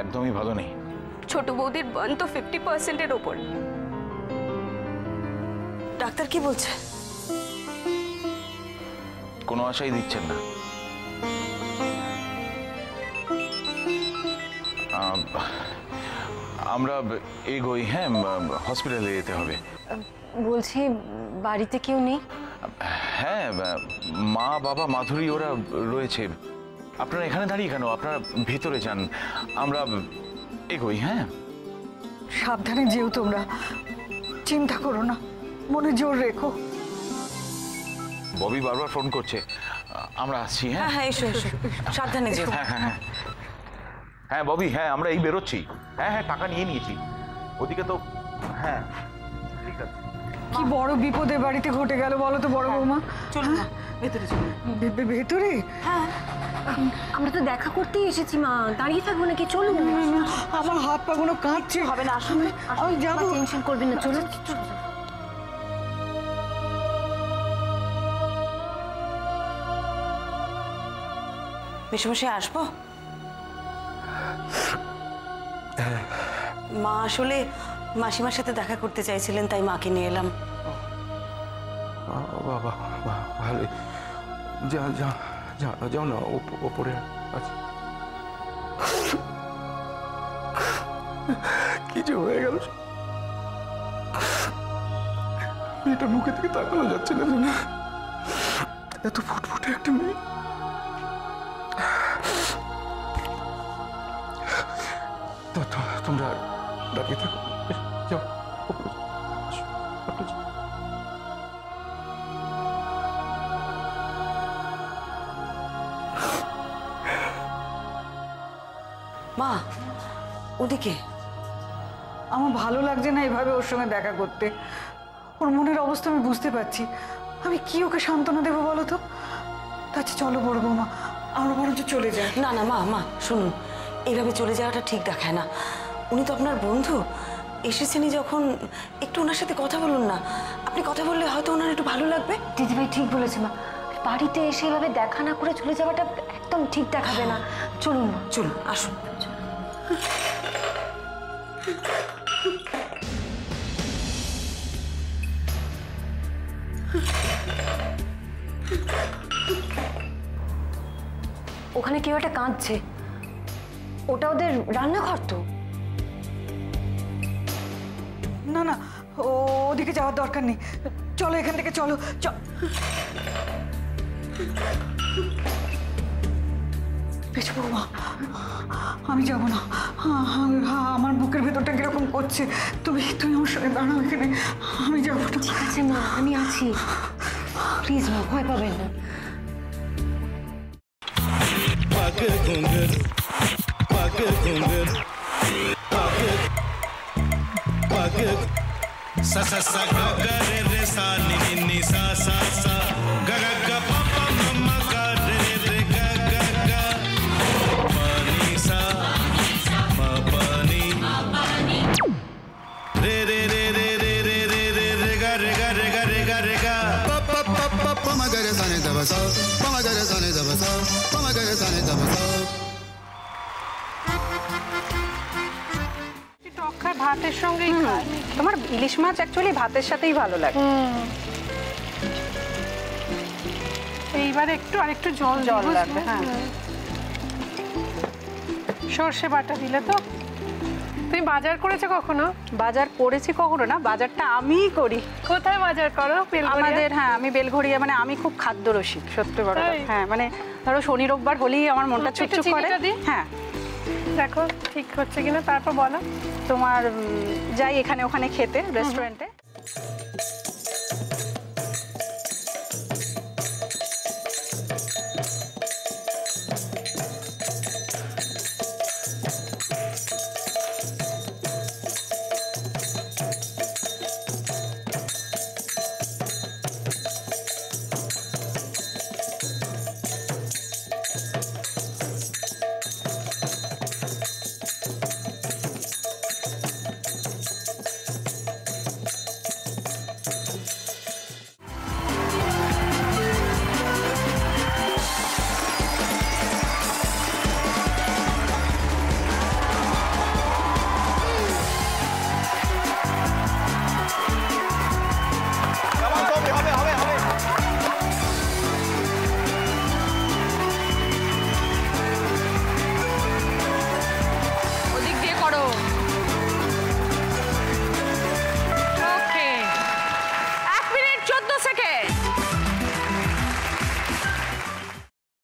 একদমই ভালো নেই। ছোট বৌদির বার্ন তো 50%-এর ওপর। ডাক্তার কি বলছে? কোনো আশাই দিচ্ছেন না। আমরা এগোই। হ্যাঁ, হসপিটালে যেতে হবে। বলছি বাড়িতে কেউ নেই? হ্যাঁ, মা বাবা মাধুরী ওরা রয়েছে। আপনারা এখানে দাঁড়িয়ে কেন? আপনারা ভেতরে যান, আমরা এগোই। হ্যাঁ, সাবধানে যেও তোমরা, চিন্তা করো না, মনে জোর রেখো। ববি বারবার ফোন করছে, আমরা আসছি। হ্যাঁ হ্যাঁ, এসো এসো, সাবধানে যেও। হ্যাঁ হ্যাঁ হ্যাঁ হ্যাঁ ববি, হ্যাঁ আমরা এই বেরোচ্ছি। হ্যাঁ হ্যাঁ, টাকা নিয়ে নিয়েছি ওদিকে তো। হ্যাঁ ঠিক আছে। কি বড় বিপদে বাড়িতে ঘটে গেল বলো তো বড় বৌমা। চলুন না, ভেতরে চলুন। ভেতরে? হ্যাঁ, আমরা তো দেখা করতেই এসেছি মা, দাঁড়িয়ে থাকবো নাকি? চলুন। আমার হাত পা গুলো কাঁপছে। হবে না, আসুন। আমি যাবো। টেনশন করবেন না, চলুন। মেশামশাই আসবো? মা আসলে মাসিমার সাথে দেখা করতে চাইছিলেন, তাই মাকে নিয়ে এলাম। বাবা ভালোই, যাও না, ওপরে আছে। কিছু হয়ে গেল, মেয়েটার মুখে থেকে তাকানো যাচ্ছে না। এত ফুটফুটে একটা মেয়ে। তোমরা দাঁড়িয়ে থাকো, যাও ওপরে। মা ওদিকে। আমার ভালো লাগছে না এভাবে ওর সঙ্গে দেখা করতে। ওর মনের অবস্থা আমি বুঝতে পারছি। আমি কি ওকে সান্ত্বনা দেবো বলো তো? তাছে চলো বড় বৌমা, আমরা বরঞ্চ চলে যাই। না না মা, মা শুনুন, এইভাবে চলে যাওয়াটা ঠিক দেখায় না। উনি তো আপনার বন্ধু, এসেছেনই যখন, একটু ওনার সাথে কথা বলুন না। আপনি কথা বললে হয়তো ওনার একটু ভালো লাগবে। দিদিভাই ঠিক বলেছে মা, বাড়িতে এসে এভাবে দেখা না করে চলে যাওয়াটা একদম ঠিক দেখাবে না। চলুন মা, চলুন, আসুন। ওখানে কেউ একটা কাঁদছে, ওটা ওদের রান্নাঘর তো। না না, ওদিকে যাওয়ার দরকার নেই, চলো এখান থেকে, চলো। বেশ বৌমা, আমি যাবো না। আমার বুকের ভেতরটা কিরকম করছে। তুমি আমার সঙ্গে দাঁড়াও এখানে, আমি যাবো না। ঠিক আছে মা, আমি আছি, প্লিজ মা, ভয় পাবেন না। sa sa sa ga ga re re sa ni ni ni sa sa sa ga ga ga pa pa ma ma ga re re ga ga ga pa ni sa pa ni re re re re re re re re re ga re ga re ga re ga re ga pa pa pa pa pa ma ga re sa ni da ba sa pa ma ga re sa ni da ba sa pa ma ga re sa ni da ba sa। ভাতের সঙ্গেই খায়। তোমার ইলিশ মাছ actually ভাতের সাথেই ভালো লাগে। এইবার আরেকটু জল লাগবে। হ্যাঁ, সর্ষে বাটা দিলে তো। তুমি বাজার করেছো কখনো? বাজার করেছি কখনো না, বাজারটা আমিই করি। কোথায় বাজার করো? আমাদের, হ্যাঁ আমি বেলঘড়িয়া, মানে আমি খুব খাদ্য রসিক, সত্যি বড়। হ্যাঁ মানে ধরো শনি রোববার হলেই আমার মনটা চুপচুপ করে। হ্যাঁ, দেখো ঠিক হচ্ছে কিনা, তারপর বলো। তোমার যাই এখানে ওখানে খেতে, রেস্টুরেন্টে।